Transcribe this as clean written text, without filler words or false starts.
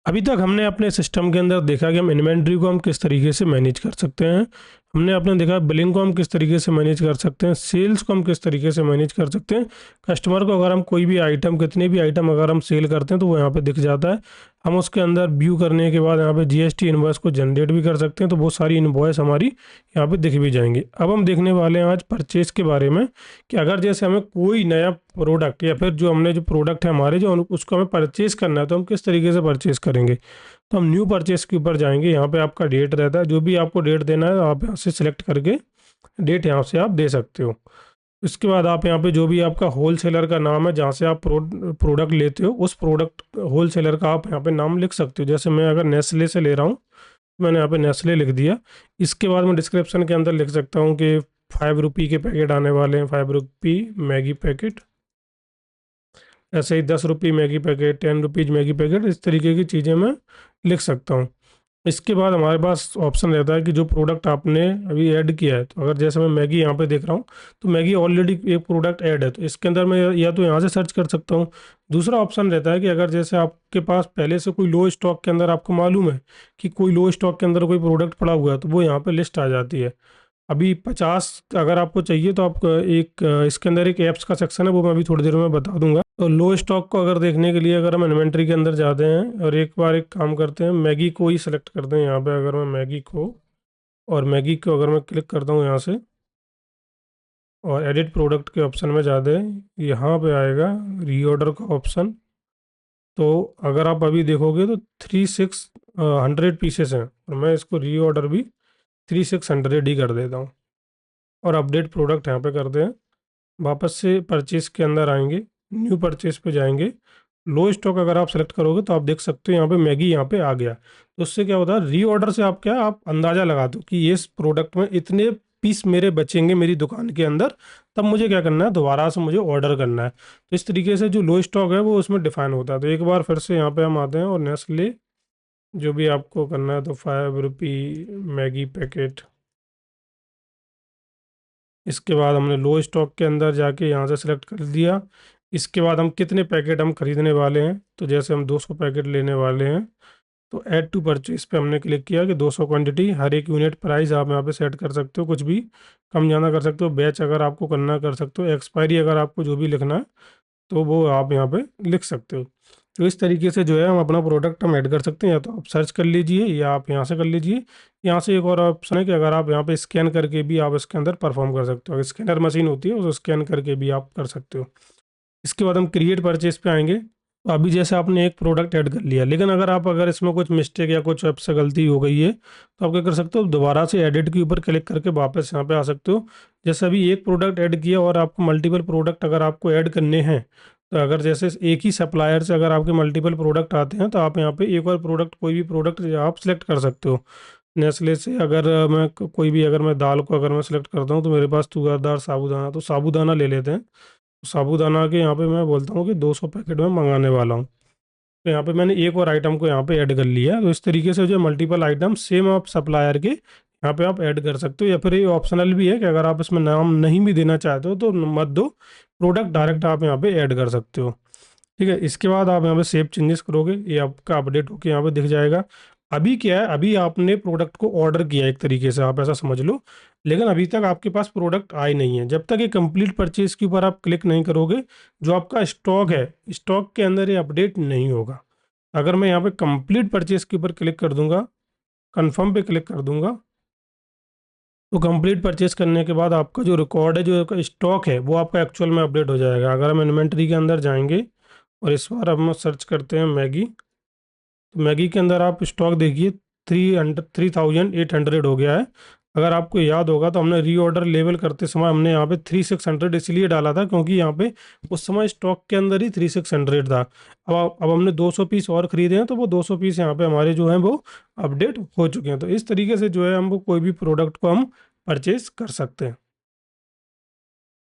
अभी तक हमने अपने सिस्टम के अंदर देखा कि हम इन्वेंट्री को हम किस तरीके से मैनेज कर सकते हैं। हमने अपने देखा बिलिंग को हम किस तरीके से मैनेज कर सकते हैं, सेल्स को हम किस तरीके से मैनेज कर सकते हैं। कस्टमर को अगर हम कोई भी आइटम, कितने भी आइटम अगर हम सेल करते हैं तो वो यहाँ पे दिख जाता है। हम उसके अंदर व्यू करने के बाद यहाँ पे जीएसटी इनवॉइस को जनरेट भी कर सकते हैं, तो वो सारी इनवॉइस हमारी यहाँ पे दिख भी जाएंगी। अब हम देखने वाले हैं आज परचेज के बारे में, कि अगर जैसे हमें कोई नया प्रोडक्ट या फिर जो हमने जो प्रोडक्ट है हमारे जो उसको हमें परचेज करना है, तो हम किस तरीके से परचेज करेंगे। तो हम न्यू परचेज के ऊपर जाएंगे। यहाँ पे आपका डेट रहता है, जो भी आपको डेट देना है आप यहाँ से सिलेक्ट करके डेट यहाँ से आप दे सकते हो। इसके बाद आप यहाँ पे जो भी आपका होल सेलर का नाम है, जहाँ से आप प्रोडक्ट लेते हो, उस प्रोडक्ट होल सेलर का आप यहाँ पे नाम लिख सकते हो। जैसे मैं अगर नेस्ले से ले रहा हूँ, मैंने यहाँ पे नेस्ले लिख दिया। इसके बाद मैं डिस्क्रिप्शन के अंदर लिख सकता हूँ कि 5 रुपये के पैकेट आने वाले हैं, 5 रुपये मैगी पैकेट। ऐसे ही 10 रुपये Maggi packet, 10 rupees Maggi packet, इस तरीके की चीज़ें मैं लिख सकता हूँ। इसके बाद हमारे पास ऑप्शन रहता है कि जो प्रोडक्ट आपने अभी ऐड किया है, तो अगर जैसे मैं मैगी यहाँ पे देख रहा हूँ, तो मैगी ऑलरेडी एक प्रोडक्ट ऐड है, तो इसके अंदर मैं या तो यहाँ से सर्च कर सकता हूँ। दूसरा ऑप्शन रहता है कि अगर जैसे आपके पास पहले से कोई लो स्टॉक के अंदर आपको मालूम है कि कोई लो स्टॉक के अंदर कोई प्रोडक्ट पड़ा हुआ है, तो वो यहाँ पर लिस्ट आ जाती है। अभी 50 अगर आपको चाहिए तो आप एक इसके अंदर एक ऐप्स का सेक्शन है, वो मैं अभी थोड़ी देर में बता दूंगा। तो लो स्टॉक को अगर देखने के लिए अगर हम इन्वेंट्री के अंदर जाते हैं और एक बार एक काम करते हैं, मैगी को ही सेलेक्ट करते हैं। यहाँ पे अगर मैं मैगी को अगर मैं क्लिक करता हूँ यहाँ से और एडिट प्रोडक्ट के ऑप्शन में जाते हैं, यहाँ पे आएगा रीऑर्डर का ऑप्शन। तो अगर आप अभी देखोगे तो 3600 पीसेस हैं, और मैं इसको रीऑर्डर भी 3600 ही कर देता हूँ और अपडेट प्रोडक्ट यहाँ पे करते हैं। वापस से परचेज के अंदर आएंगे, न्यू परचेज पे जाएंगे। लो स्टॉक अगर आप सेलेक्ट करोगे तो आप देख सकते हो यहाँ पे मैगी यहाँ पे आ गया। तो उससे क्या होता है, रीऑर्डर से आप क्या आप अंदाज़ा लगा दो कि ये इस प्रोडक्ट में इतने पीस मेरे बचेंगे मेरी दुकान के अंदर, तब मुझे क्या करना है, दोबारा से मुझे ऑर्डर करना है। तो इस तरीके से जो लो स्टॉक है वो उसमें डिफाइन होता है। तो एक बार फिर से यहाँ पे हम आते हैं और नेस्ले जो भी आपको करना है, तो 5 रुपये मैगी पैकेट। इसके बाद हमने लो स्टॉक के अंदर जाके यहाँ से सिलेक्ट कर दिया। इसके बाद हम कितने पैकेट हम खरीदने वाले हैं, तो जैसे हम 200 पैकेट लेने वाले हैं, तो ऐड टू परचेज पे हमने क्लिक किया कि 200 क्वांटिटी। हर एक यूनिट प्राइस आप यहाँ पे सेट कर सकते हो, कुछ भी कम ज़्यादा कर सकते हो। बैच अगर आपको करना कर सकते हो। एक्सपायरी अगर आपको जो भी लिखना है तो वो आप यहाँ पे लिख सकते हो। तो इस तरीके से जो है हम अपना प्रोडक्ट हम ऐड कर सकते हैं। या तो आप सर्च कर लीजिए या आप यहाँ से कर लीजिए। यहाँ से एक और ऑप्शन है कि अगर आप यहाँ पे स्कैन करके भी आप इसके अंदर परफॉर्म कर सकते हो। स्कैनर मशीन होती है, उसको स्कैन करके भी आप कर सकते हो। इसके बाद हम क्रिएट परचेज पे आएंगे। तो अभी जैसे आपने एक प्रोडक्ट ऐड कर लिया, लेकिन अगर इसमें कुछ मिस्टेक या कुछ आपसे गलती हो गई है, तो आप क्या कर सकते हो, दोबारा से एडिट के ऊपर क्लिक करके वापस यहाँ पे आ सकते हो। जैसे अभी एक प्रोडक्ट ऐड किया और आपको मल्टीपल प्रोडक्ट अगर आपको ऐड करने हैं, तो अगर जैसे एक ही सप्लायर से अगर आपके मल्टीपल प्रोडक्ट आते हैं, तो आप यहाँ पे एक और प्रोडक्ट, कोई भी प्रोडक्ट आप सिलेक्ट कर सकते हो। नेस्ले से अगर मैं कोई भी, अगर मैं दाल को अगर मैं सिलेक्ट करता हूँ, तो मेरे पास तुअरदार साबूदाना, तो साबूदाना ले लेते हैं। साबूदाना के यहाँ पे मैं बोलता हूँ कि 200 पैकेट में मंगाने वाला हूँ। तो यहाँ पे मैंने एक और आइटम को यहाँ पे ऐड कर लिया है। तो इस तरीके से जो मल्टीपल आइटम सेम आप सप्लायर के यहाँ पे आप ऐड कर सकते हो। या फिर ये ऑप्शनल भी है कि अगर आप इसमें नाम नहीं भी देना चाहते हो तो मत दो, प्रोडक्ट डायरेक्ट आप यहाँ पे ऐड कर सकते हो। ठीक है। इसके बाद आप यहाँ पे सेव चेंजेस करोगे, ये आपका अपडेट होकर यहाँ पे दिख जाएगा। अभी क्या है, अभी आपने प्रोडक्ट को ऑर्डर किया एक तरीके से, आप ऐसा समझ लो, लेकिन अभी तक आपके पास प्रोडक्ट आए नहीं है। जब तक ये कंप्लीट परचेज के ऊपर आप क्लिक नहीं करोगे, जो आपका स्टॉक है, स्टॉक के अंदर ये अपडेट नहीं होगा। अगर मैं यहाँ पे कंप्लीट परचेज के ऊपर क्लिक कर दूंगा, कंफर्म पे क्लिक कर दूंगा, तो कंप्लीट परचेज करने के बाद आपका जो रिकॉर्ड है, जो आपका स्टॉक है, वो आपका एक्चुअल में अपडेट हो जाएगा। अगर हम इन्वेंट्री के अंदर जाएंगे और इस बार हम सर्च करते हैं मैगी, तो मैगी के अंदर आप स्टॉक देखिए 3800 हो गया है। अगर आपको याद होगा तो हमने रीऑर्डर लेवल करते समय हमने यहाँ पे 3600 इसलिए डाला था क्योंकि यहाँ पे उस समय स्टॉक के अंदर ही 3600 था। अब हमने 200 पीस और खरीदे हैं, तो वो 200 पीस यहाँ पे हमारे जो हैं वो अपडेट हो चुके हैं। तो इस तरीके से जो है हम वो कोई भी प्रोडक्ट को हम परचेज कर सकते हैं।